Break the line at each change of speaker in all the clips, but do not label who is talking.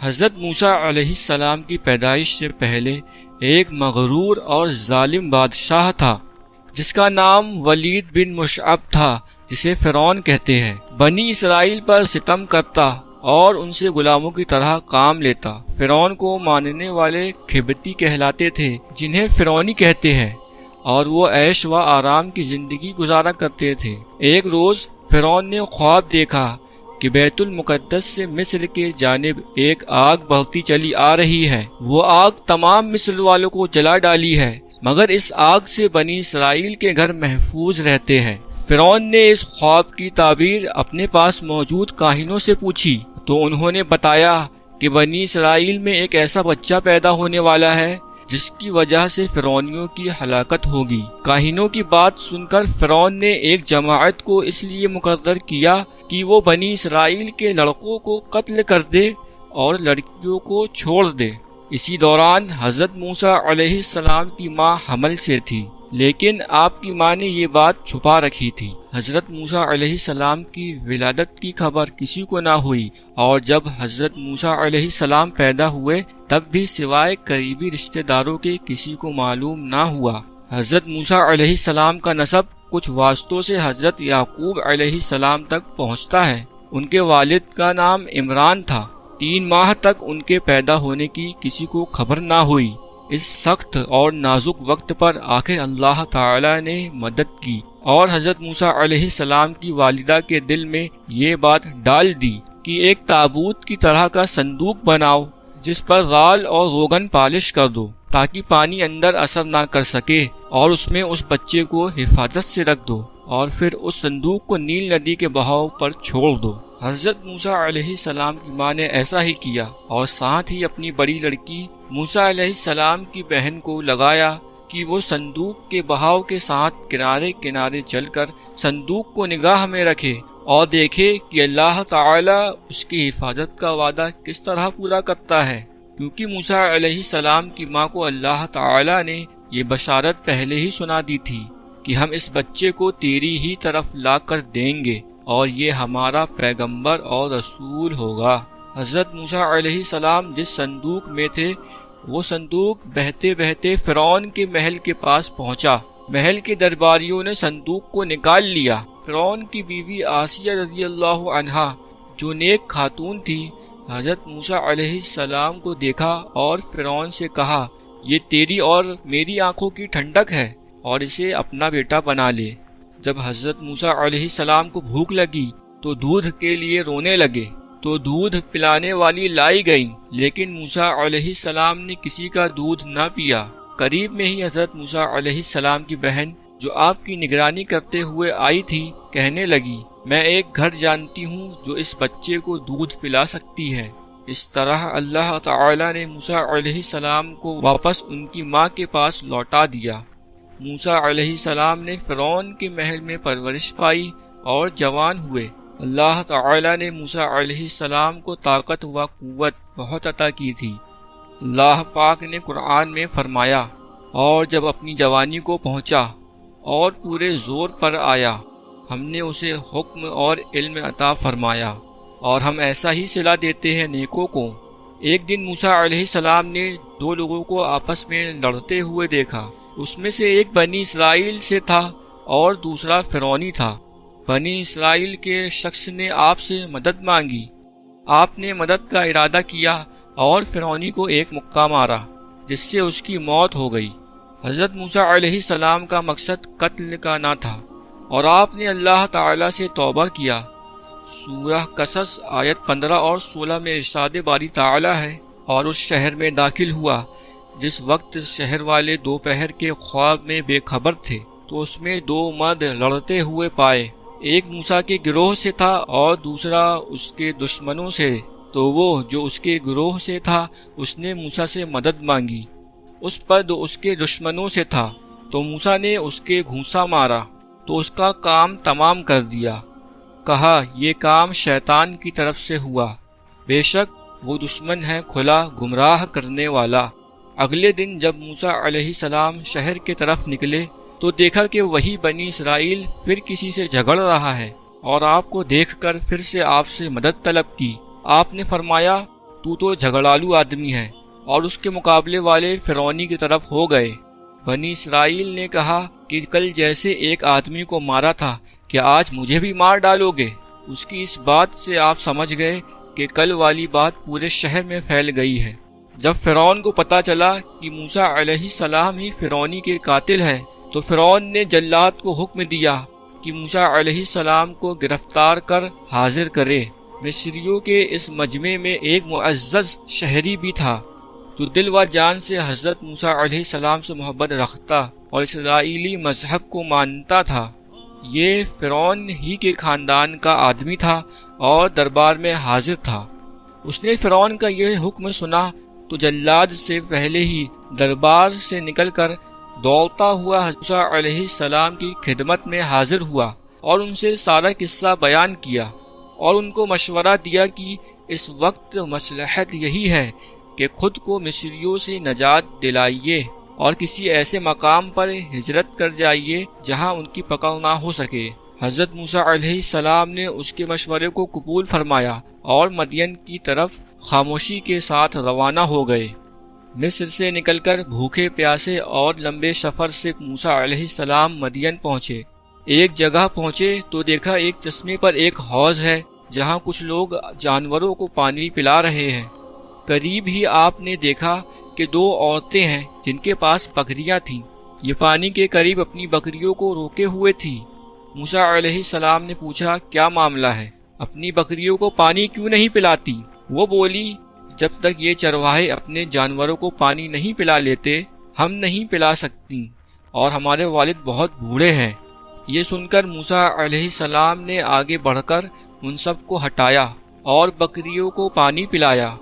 حضرت موسیٰ علیہ السلام کی پیدائش سے پہلے ایک مغرور اور ظالم بادشاہ تھا جس کا نام ولید بن مشعب تھا، جسے فرعون کہتے ہیں۔ بنی اسرائیل پر ستم کرتا اور ان سے غلاموں کی طرح کام لیتا۔ فرعون کو ماننے والے کھبتی کہلاتے تھے، جنہیں فرعونی کہتے ہیں، اور وہ عیش و آرام کی زندگی گزارا کرتے تھے۔ ایک روز فرعون نے خواب دیکھا کہ بیت المقدس سے مصر کے جانب ایک آگ بڑھتی چلی آ رہی ہے۔ وہ آگ تمام مصر والوں کو جلا ڈالی ہے، مگر اس آگ سے بنی اسرائیل کے گھر محفوظ رہتے ہیں۔ فرعون نے اس خواب کی تعبیر اپنے پاس موجود کاہنوں سے پوچھی تو انہوں نے بتایا کہ بنی اسرائیل میں ایک ایسا بچہ پیدا ہونے والا ہے جس کی وجہ سے فرعونیوں کی ہلاکت ہوگی۔ کاہنوں کی بات سن کر فرعون نے ایک جماعت کو اس لیے مقرر کیا کہ وہ بنی اسرائیل کے لڑکوں کو قتل کر دے اور لڑکیوں کو چھوڑ دے۔ اسی دوران حضرت موسیٰ علیہ السلام کی ماں حمل سے تھی، لیکن آپ کی ماں نے یہ بات چھپا رکھی تھی۔ حضرت موسیٰ علیہ السلام کی ولادت کی خبر کسی کو نہ ہوئی، اور جب حضرت موسیٰ علیہ السلام پیدا ہوئے تب بھی سوائے قریبی رشتہ داروں کے کسی کو معلوم نہ ہوا۔ حضرت موسیٰ علیہ السلام کا نسب کچھ واسطوں سے حضرت یعقوب علیہ السلام تک پہنچتا ہے۔ ان کے والد کا نام عمران تھا۔ 3 ماہ تک ان کے پیدا ہونے کی کسی کو خبر نہ ہوئی۔ اس سخت اور نازک وقت پر آخر اللہ تعالی نے مدد کی اور حضرت موسیٰ علیہ السلام کی والدہ کے دل میں یہ بات ڈال دی کہ ایک تابوت کی طرح کا صندوق بناؤ جس پر غال اور روغن پالش کر دو تاکہ پانی اندر اثر نہ کر سکے، اور اس میں اس بچے کو حفاظت سے رکھ دو، اور پھر اس صندوق کو نیل ندی کے بہاؤ پر چھوڑ دو۔ حضرت موسیٰ علیہ السلام کی ماں نے ایسا ہی کیا، اور ساتھ ہی اپنی بڑی لڑکی موسیٰ علیہ السلام کی بہن کو لگایا کہ وہ صندوق کے بہاؤ کے ساتھ کنارے کنارے چل کر صندوق کو نگاہ میں رکھے اور دیکھے کہ اللہ تعالی اس کی حفاظت کا وعدہ کس طرح پورا کرتا ہے، کیونکہ موسیٰ علیہ السلام کی ماں کو اللہ تعالی نے یہ بشارت پہلے ہی سنا دی تھی کہ ہم اس بچے کو تیری ہی طرف لا کر دیں گے اور یہ ہمارا پیغمبر اور رسول ہوگا۔ حضرت موسیٰ علیہ السلام جس صندوق میں تھے وہ صندوق بہتے بہتے فرعون کے محل کے پاس پہنچا۔ محل کے درباریوں نے صندوق کو نکال لیا۔ فرعون کی بیوی آسیہ رضی اللہ عنہا جو نیک خاتون تھی، حضرت موسیٰ علیہ السلام کو دیکھا اور فرعون سے کہا، یہ تیری اور میری آنکھوں کی ٹھنڈک ہے اور اسے اپنا بیٹا بنا لے۔ جب حضرت موسیٰ علیہ السلام کو بھوک لگی تو دودھ کے لیے رونے لگے، تو دودھ پلانے والی لائی گئی، لیکن موسیٰ علیہ السلام نے کسی کا دودھ نہ پیا۔ قریب میں ہی حضرت موسیٰ علیہ السلام کی بہن جو آپ کی نگرانی کرتے ہوئے آئی تھی کہنے لگی، میں ایک گھر جانتی ہوں جو اس بچے کو دودھ پلا سکتی ہے۔ اس طرح اللہ تعالی نے موسیٰ علیہ السلام کو واپس ان کی ماں کے پاس لوٹا دیا۔ موسیٰ علیہ السلام نے فرعون کے محل میں پرورش پائی اور جوان ہوئے۔ اللہ تعالی نے موسیٰ علیہ السلام کو طاقت و قوت بہت عطا کی تھی۔ اللہ پاک نے قرآن میں فرمایا، اور جب اپنی جوانی کو پہنچا اور پورے زور پر آیا، ہم نے اسے حکم اور علم عطا فرمایا، اور ہم ایسا ہی صلہ دیتے ہیں نیکوں کو۔ ایک دن موسیٰ علیہ السلام نے 2 لوگوں کو آپس میں لڑتے ہوئے دیکھا۔ اس میں سے ایک بنی اسرائیل سے تھا اور دوسرا فرعونی تھا۔ بنی اسرائیل کے شخص نے آپ سے مدد مانگی۔ آپ نے مدد کا ارادہ کیا اور فرعونی کو ایک مکہ مارا جس سے اس کی موت ہو گئی۔ حضرت موسیٰ علیہ السلام کا مقصد قتل کا نہ تھا، اور آپ نے اللہ تعالی سے توبہ کیا۔ سورہ قصص آیت 15 اور 16 میں ارشاد باری تعالی ہے، اور اس شہر میں داخل ہوا جس وقت شہر والے دوپہر کے خواب میں بے خبر تھے، تو اس میں 2 مرد لڑتے ہوئے پائے۔ ایک موسیٰ کے گروہ سے تھا اور دوسرا اس کے دشمنوں سے، تو وہ جو اس کے گروہ سے تھا اس نے موسیٰ سے مدد مانگی۔ اس پر جو اس کے دشمنوں سے تھا تو موسیٰ نے اس کے گھونسا مارا تو اس کا کام تمام کر دیا۔ کہا، یہ کام شیطان کی طرف سے ہوا، بے شک وہ دشمن ہے کھلا گمراہ کرنے والا۔ اگلے دن جب موسیٰ علیہ السلام شہر کی طرف نکلے تو دیکھا کہ وہی بنی اسرائیل پھر کسی سے جھگڑ رہا ہے، اور آپ کو دیکھ کر پھر سے آپ سے مدد طلب کی۔ آپ نے فرمایا، تو جھگڑالو آدمی ہے، اور اس کے مقابلے والے فرعونی کی طرف ہو گئے۔ بنی اسرائیل نے کہا کہ کل جیسے ایک آدمی کو مارا تھا، کیا آج مجھے بھی مار ڈالو گے؟ اس کی اس بات سے آپ سمجھ گئے کہ کل والی بات پورے شہر میں پھیل گئی ہے۔ جب فرعون کو پتا چلا کہ موسیٰ علیہ السلام ہی فرعونی کے قاتل ہیں، تو فرعون نے جلاد کو حکم دیا کہ موسیٰ علیہ السلام کو گرفتار کر حاضر کرے۔ مصریوں کے اس مجمع میں ایک معزز شہری بھی تھا جو دل و جان سے حضرت موسیٰ علیہ السلام سے محبت رکھتا اور اسرائیلی مذہب کو مانتا تھا۔ یہ فرعون ہی کے خاندان کا آدمی تھا اور دربار میں حاضر تھا۔ اس نے فرعون کا یہ حکم سنا تو جلاد سے پہلے ہی دربار سے نکل کر دوڑتا ہوا موسیٰ علیہ السلام کی خدمت میں حاضر ہوا اور ان سے سارا قصہ بیان کیا اور ان کو مشورہ دیا کہ اس وقت مصلحت یہی ہے کہ خود کو مصریوں سے نجات دلائیے اور کسی ایسے مقام پر ہجرت کر جائیے جہاں ان کی پکڑ نہ ہو سکے۔ حضرت موسیٰ علیہ السلام نے اس کے مشورے کو قبول فرمایا اور مدین کی طرف خاموشی کے ساتھ روانہ ہو گئے۔ مصر سے نکل کر بھوکے پیاسے اور لمبے سفر سے موسیٰ علیہ السلام مدین پہنچے۔ ایک جگہ پہنچے تو دیکھا ایک چشمے پر ایک حوض ہے جہاں کچھ لوگ جانوروں کو پانی پلا رہے ہیں۔ قریب ہی آپ نے دیکھا کہ دو عورتیں ہیں جن کے پاس بکریاں تھیں۔ یہ پانی کے قریب اپنی بکریوں کو روکے ہوئے تھی۔ موسیٰ علیہ السلام نے پوچھا، کیا معاملہ ہے؟ اپنی بکریوں کو پانی کیوں نہیں پلاتی؟ وہ بولی، جب تک یہ چرواہے اپنے جانوروں کو پانی نہیں پلا لیتے ہم نہیں پلا سکتی، اور ہمارے والد بہت بوڑھے ہیں۔ یہ سن کر موسیٰ علیہ السلام نے آگے بڑھ کر ان سب کو ہٹایا اور بکریوں کو پانی پلایا۔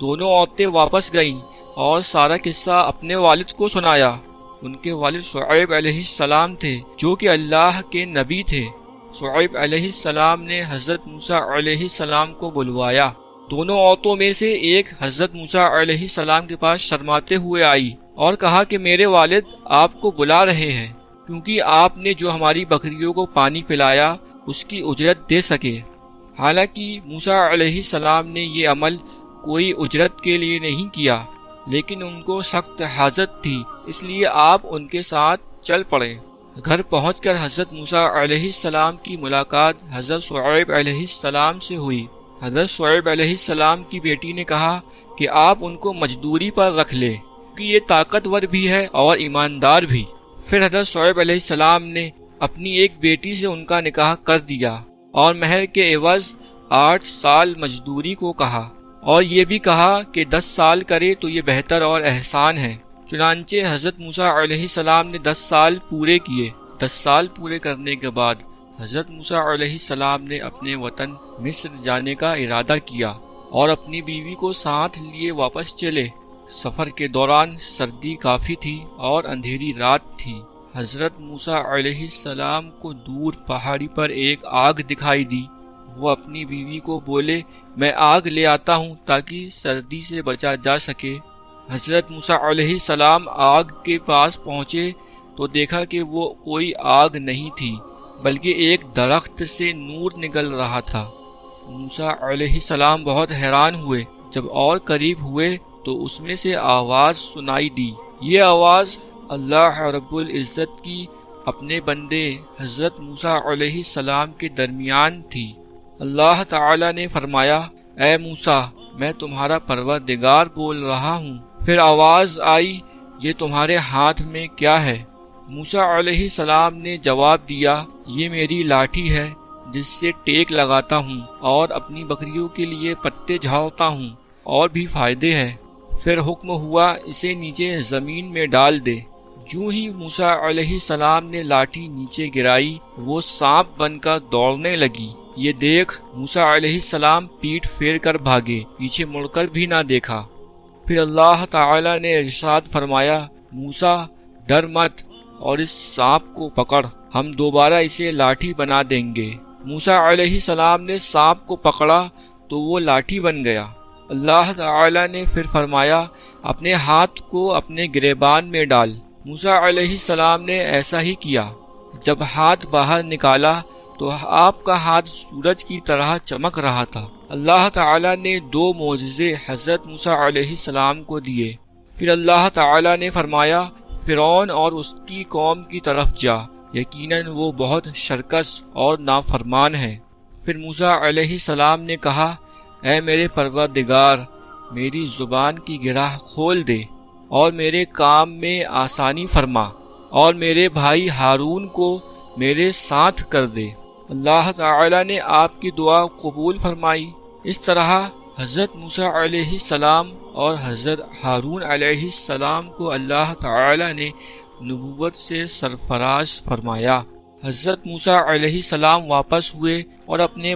دونوں عورتیں واپس گئیں اور سارا قصہ اپنے والد کو سنایا۔ ان کے والد شعیب علیہ السلام تھے جو کہ اللہ کے نبی تھے۔ شعیب علیہ السلام نے حضرت موسیٰ علیہ السلام کو بلوایا۔ دونوں عورتوں میں سے ایک حضرت موسیٰ علیہ السلام کے پاس شرماتے ہوئے آئی اور کہا کہ میرے والد آپ کو بلا رہے ہیں کیونکہ آپ نے جو ہماری بکریوں کو پانی پلایا اس کی اجرت دے سکے۔ حالانکہ موسیٰ علیہ السلام نے یہ عمل کوئی اجرت کے لیے نہیں کیا، لیکن ان کو سخت حاجت تھی، اس لیے آپ ان کے ساتھ چل پڑے۔ گھر پہنچ کر حضرت موسیٰ علیہ السلام کی ملاقات حضرت شعیب علیہ السلام سے ہوئی۔ حضرت شعیب علیہ السلام کی بیٹی نے کہا کہ آپ ان کو مزدوری پر رکھ لیں کیونکہ یہ طاقتور بھی ہے اور ایماندار بھی۔ پھر حضرت شعیب علیہ السلام نے اپنی ایک بیٹی سے ان کا نکاح کر دیا اور مہر کے عوض 8 سال مزدوری کو کہا، اور یہ بھی کہا کہ 10 سال کرے تو یہ بہتر اور احسان ہے۔ چنانچہ حضرت موسیٰ علیہ السلام نے 10 سال پورے کیے۔ 10 سال پورے کرنے کے بعد حضرت موسیٰ علیہ السلام نے اپنے وطن مصر جانے کا ارادہ کیا اور اپنی بیوی کو ساتھ لیے واپس چلے۔ سفر کے دوران سردی کافی تھی اور اندھیری رات تھی۔ حضرت موسیٰ علیہ السلام کو دور پہاڑی پر ایک آگ دکھائی دی۔ وہ اپنی بیوی کو بولے، میں آگ لے آتا ہوں تاکہ سردی سے بچا جا سکے۔ حضرت موسیٰ علیہ السلام آگ کے پاس پہنچے تو دیکھا کہ وہ کوئی آگ نہیں تھی بلکہ ایک درخت سے نور نکل رہا تھا۔ موسیٰ علیہ السلام بہت حیران ہوئے۔ جب اور قریب ہوئے تو اس میں سے آواز سنائی دی۔ یہ آواز اللہ رب العزت کی اپنے بندے حضرت موسیٰ علیہ السلام کے درمیان تھی۔ اللہ تعالی نے فرمایا، اے موسیٰ، میں تمہارا پروردگار بول رہا ہوں۔ پھر آواز آئی، یہ تمہارے ہاتھ میں کیا ہے؟ موسیٰ علیہ السلام نے جواب دیا، یہ میری لاٹھی ہے جس سے ٹیک لگاتا ہوں اور اپنی بکریوں کے لیے پتے جھاڑتا ہوں، اور بھی فائدے ہیں۔ پھر حکم ہوا، اسے نیچے زمین میں ڈال دے۔ جو ہی موسیٰ علیہ السلام نے لاٹھی نیچے گرائی، وہ سانپ بن کر دوڑنے لگی۔ یہ دیکھ موسیٰ علیہ السلام پیٹھ پھیر کر بھاگے، پیچھے مڑ کر بھی نہ دیکھا۔ پھر اللہ تعالی نے ارشاد فرمایا، موسیٰ ڈر مت اور اس سانپ کو پکڑ، ہم دوبارہ اسے لاٹھی بنا دیں گے۔ موسیٰ علیہ السلام نے سانپ کو پکڑا تو وہ لاٹھی بن گیا۔ اللہ تعالی نے پھر فرمایا، اپنے ہاتھ کو اپنے گریبان میں ڈال۔ موسیٰ علیہ السلام نے ایسا ہی کیا۔ جب ہاتھ باہر نکالا تو آپ کا ہاتھ سورج کی طرح چمک رہا تھا۔ اللہ تعالیٰ نے 2 معجزے حضرت موسیٰ علیہ السلام کو دیے۔ پھر اللہ تعالیٰ نے فرمایا فرعون اور اس کی قوم کی طرف جا، یقیناً وہ بہت شرکس اور نافرمان ہے۔ پھر موسیٰ علیہ السلام نے کہا اے میرے پروردگار، میری زبان کی گرہ کھول دے اور میرے کام میں آسانی فرما اور میرے بھائی ہارون کو میرے ساتھ کر دے۔ اللہ تعالیٰ نے آپ کی دعا قبول فرمائی۔ اس طرح حضرت موسیٰ علیہ السلام اور حضرت ہارون علیہ السلام کو اللہ تعالیٰ نے نبوت سے سرفراز فرمایا۔ حضرت موسیٰ علیہ السلام واپس ہوئے اور اپنے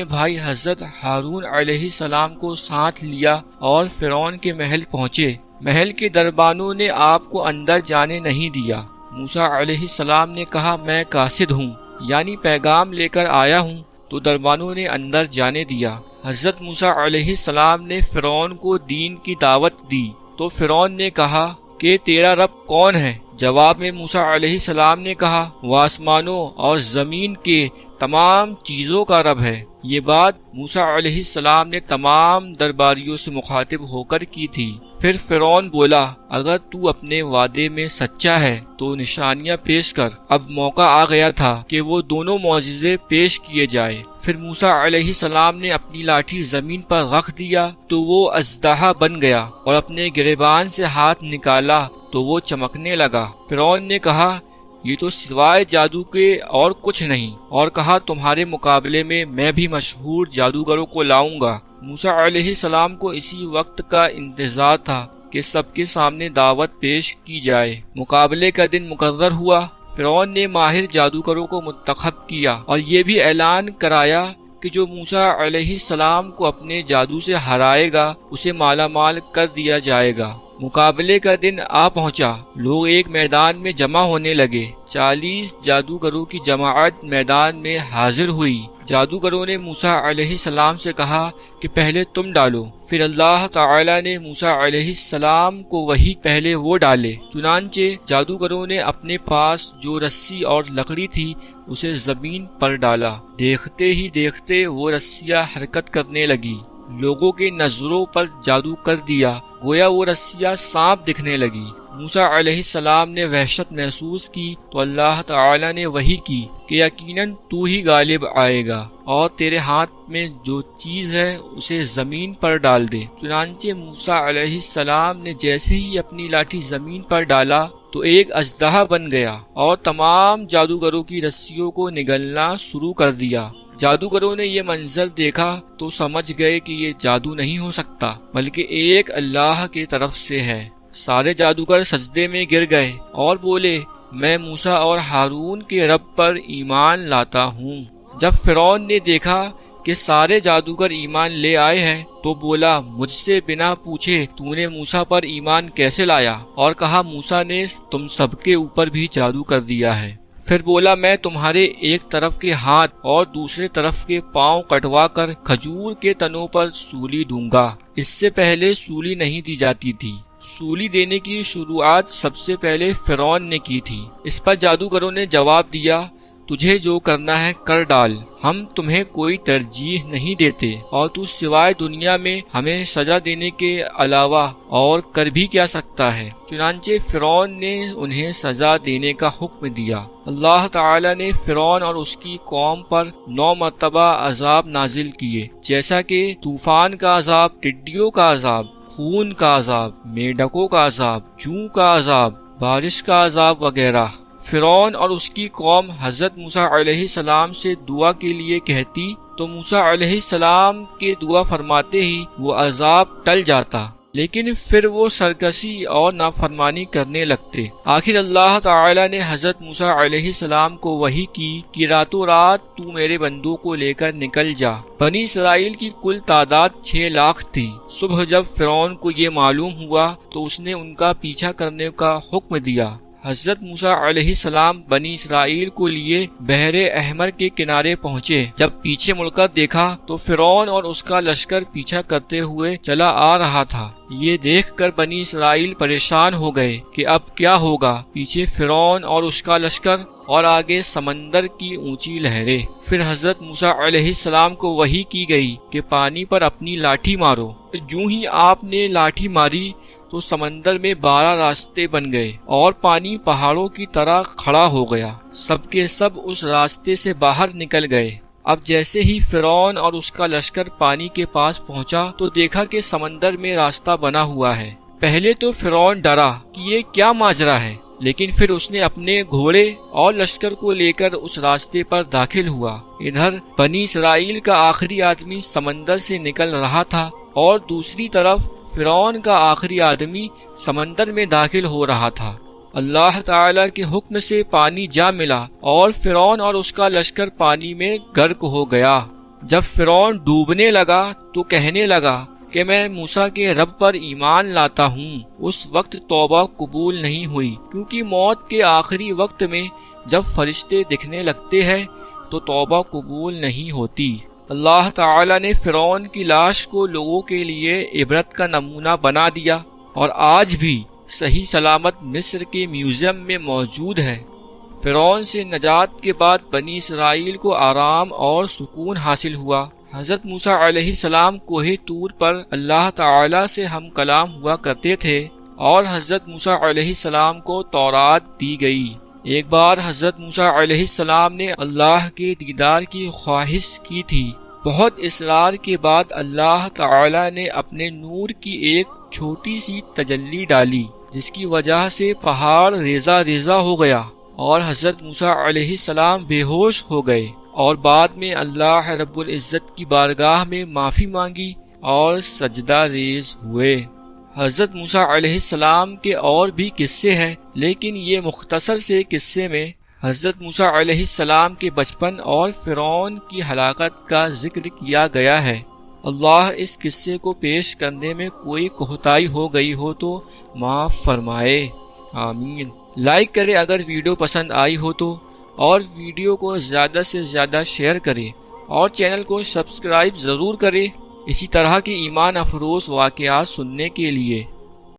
بھائی حضرت ہارون علیہ السلام کو ساتھ لیا اور فرعون کے محل پہنچے۔ محل کے دربانوں نے آپ کو اندر جانے نہیں دیا۔ موسیٰ علیہ السلام نے کہا میں قاصد ہوں، یعنی پیغام لے کر آیا ہوں، تو دربانوں نے اندر جانے دیا۔ حضرت موسیٰ علیہ السلام نے فرعون کو دین کی دعوت دی تو فرعون نے کہا کہ تیرا رب کون ہے؟ جواب میں موسیٰ علیہ السلام نے کہا وہ آسمانوں اور زمین کے تمام چیزوں کا رب ہے۔ یہ بات موسیٰ علیہ السلام نے تمام درباریوں سے مخاطب ہو کر کی تھی۔ پھر فرعون بولا اگر تو اپنے وعدے میں سچا ہے تو نشانیاں پیش کر۔ اب موقع آ گیا تھا کہ وہ دونوں معجزے پیش کیے جائے۔ پھر موسیٰ علیہ السلام نے اپنی لاٹھی زمین پر رکھ دیا تو وہ اژدہا بن گیا اور اپنے گریبان سے ہاتھ نکالا تو وہ چمکنے لگا۔ فرعون نے کہا یہ تو سوائے جادو کے اور کچھ نہیں، اور کہا تمہارے مقابلے میں بھی مشہور جادوگروں کو لاؤں گا۔ موسیٰ علیہ السلام کو اسی وقت کا انتظار تھا کہ سب کے سامنے دعوت پیش کی جائے۔ مقابلے کا دن مقرر ہوا۔ فرعون نے ماہر جادوگروں کو منتخب کیا اور یہ بھی اعلان کرایا کہ جو موسیٰ علیہ السلام کو اپنے جادو سے ہرائے گا اسے مالا مال کر دیا جائے گا۔ مقابلے کا دن آ پہنچا۔ لوگ ایک میدان میں جمع ہونے لگے۔ 40 جادوگروں کی جماعت میدان میں حاضر ہوئی۔ جادوگروں نے موسیٰ علیہ السلام سے کہا کہ پہلے تم ڈالو۔ پھر اللہ تعالیٰ نے موسیٰ علیہ السلام کو وہی پہلے وہ ڈالے۔ چنانچہ جادوگروں نے اپنے پاس جو رسی اور لکڑی تھی اسے زمین پر ڈالا۔ دیکھتے ہی دیکھتے وہ رسیاں حرکت کرنے لگی۔ لوگوں کے نظروں پر جادو کر دیا، گویا وہ رسیاں سانپ دکھنے لگی۔ موسیٰ علیہ السلام نے وحشت محسوس کی تو اللہ تعالیٰ نے وحی کی کہ یقیناً تو ہی غالب آئے گا اور تیرے ہاتھ میں جو چیز ہے اسے زمین پر ڈال دے۔ چنانچہ موسیٰ علیہ السلام نے جیسے ہی اپنی لاٹھی زمین پر ڈالا تو ایک اژدہا بن گیا اور تمام جادوگروں کی رسیوں کو نگلنا شروع کر دیا۔ جادوگروں نے یہ منظر دیکھا تو سمجھ گئے کہ یہ جادو نہیں ہو سکتا بلکہ ایک اللہ کی طرف سے ہے۔ سارے جادوگر سجدے میں گر گئے اور بولے میں موسیٰ اور ہارون کے رب پر ایمان لاتا ہوں۔ جب فرعون نے دیکھا کہ سارے جادوگر ایمان لے آئے ہیں تو بولا مجھ سے بنا پوچھے تو نے موسیٰ پر ایمان کیسے لایا؟ اور کہا موسیٰ نے تم سب کے اوپر بھی جادو کر دیا ہے۔ پھر بولا میں تمہارے ایک طرف کے ہاتھ اور دوسرے طرف کے پاؤں کٹوا کر کھجور کے تنوں پر سولی دوں گا۔ اس سے پہلے سولی نہیں دی جاتی تھی۔ سولی دینے کی شروعات سب سے پہلے فرعون نے کی تھی۔ اس پر جادوگروں نے جواب دیا تجھے جو کرنا ہے کر ڈال، ہم تمہیں کوئی ترجیح نہیں دیتے اور تو سوائے دنیا میں ہمیں سزا دینے کے علاوہ اور کر بھی کیا سکتا ہے۔ چنانچہ فرعون نے انہیں سزا دینے کا حکم دیا۔ اللہ تعالی نے فرعون اور اس کی قوم پر 9 مرتبہ عذاب نازل کیے، جیسا کہ طوفان کا عذاب، ٹڈیوں کا عذاب، خون کا عذاب، میڈکوں کا عذاب، جوں کا عذاب، بارش کا عذاب وغیرہ۔ فرعون اور اس کی قوم حضرت موسیٰ علیہ السلام سے دعا کے لیے کہتی تو موسیٰ علیہ السلام کے دعا فرماتے ہی وہ عذاب ٹل جاتا، لیکن پھر وہ سرکشی اور نافرمانی کرنے لگتے۔ آخر اللہ تعالی نے حضرت موسیٰ علیہ السلام کو وحی کی کہ راتوں رات تو میرے بندوں کو لے کر نکل جا۔ بنی اسرائیل کی کل تعداد 6 لاکھ تھی۔ صبح جب فرعون کو یہ معلوم ہوا تو اس نے ان کا پیچھا کرنے کا حکم دیا۔ حضرت موسیٰ علیہ السلام بنی اسرائیل کو لیے بحر احمر کے کنارے پہنچے۔ جب پیچھے مڑ کر دیکھا تو فرعون اور اس کا لشکر پیچھا کرتے ہوئے چلا آ رہا تھا۔ یہ دیکھ کر بنی اسرائیل پریشان ہو گئے کہ اب کیا ہوگا۔ پیچھے فرعون اور اس کا لشکر اور آگے سمندر کی اونچی لہریں۔ پھر حضرت موسیٰ علیہ السلام کو وحی کی گئی کہ پانی پر اپنی لاٹھی مارو۔ جو ہی آپ نے لاٹھی ماری تو سمندر میں 12 راستے بن گئے اور پانی پہاڑوں کی طرح کھڑا ہو گیا۔ سب کے سب اس راستے سے باہر نکل گئے۔ اب جیسے ہی فرعون اور اس کا لشکر پانی کے پاس پہنچا تو دیکھا کہ سمندر میں راستہ بنا ہوا ہے۔ پہلے تو فرعون ڈرا کہ یہ کیا ماجرا ہے، لیکن پھر اس نے اپنے گھوڑے اور لشکر کو لے کر اس راستے پر داخل ہوا۔ ادھر بنی اسرائیل کا آخری آدمی سمندر سے نکل رہا تھا اور دوسری طرف فرعون کا آخری آدمی سمندر میں داخل ہو رہا تھا۔ اللہ تعالی کے حکم سے پانی جا ملا اور فرعون اور اس کا لشکر پانی میں غرق ہو گیا۔ جب فرعون ڈوبنے لگا تو کہنے لگا کہ میں موسیٰ کے رب پر ایمان لاتا ہوں۔ اس وقت توبہ قبول نہیں ہوئی، کیونکہ موت کے آخری وقت میں جب فرشتے دکھنے لگتے ہیں تو توبہ قبول نہیں ہوتی۔ اللہ تعالی نے فرعون کی لاش کو لوگوں کے لیے عبرت کا نمونہ بنا دیا اور آج بھی صحیح سلامت مصر کے میوزیم میں موجود ہے۔ فرعون سے نجات کے بعد بنی اسرائیل کو آرام اور سکون حاصل ہوا۔ حضرت موسیٰ علیہ السلام کوہ طور پر اللہ تعالی سے ہم کلام ہوا کرتے تھے اور حضرت موسیٰ علیہ السلام کو تورات دی گئی۔ ایک بار حضرت موسیٰ علیہ السلام نے اللہ کے دیدار کی خواہش کی تھی۔ بہت اصرار کے بعد اللہ تعالی نے اپنے نور کی ایک چھوٹی سی تجلی ڈالی، جس کی وجہ سے پہاڑ ریزہ ریزہ ہو گیا اور حضرت موسیٰ علیہ السلام بے ہوش ہو گئے، اور بعد میں اللہ رب العزت کی بارگاہ میں معافی مانگی اور سجدہ ریز ہوئے۔ حضرت موسیٰ علیہ السلام کے اور بھی قصے ہیں، لیکن یہ مختصر سے قصے میں حضرت موسیٰ علیہ السلام کے بچپن اور فرعون کی ہلاکت کا ذکر کیا گیا ہے۔ اللہ اس قصے کو پیش کرنے میں کوئی کوتاہی ہو گئی ہو تو معاف فرمائے، آمین۔ لائک کرے اگر ویڈیو پسند آئی ہو تو، اور ویڈیو کو زیادہ سے زیادہ شیئر کرے اور چینل کو سبسکرائب ضرور کرے اسی طرح کے ایمان افروز واقعات سننے کے لیے۔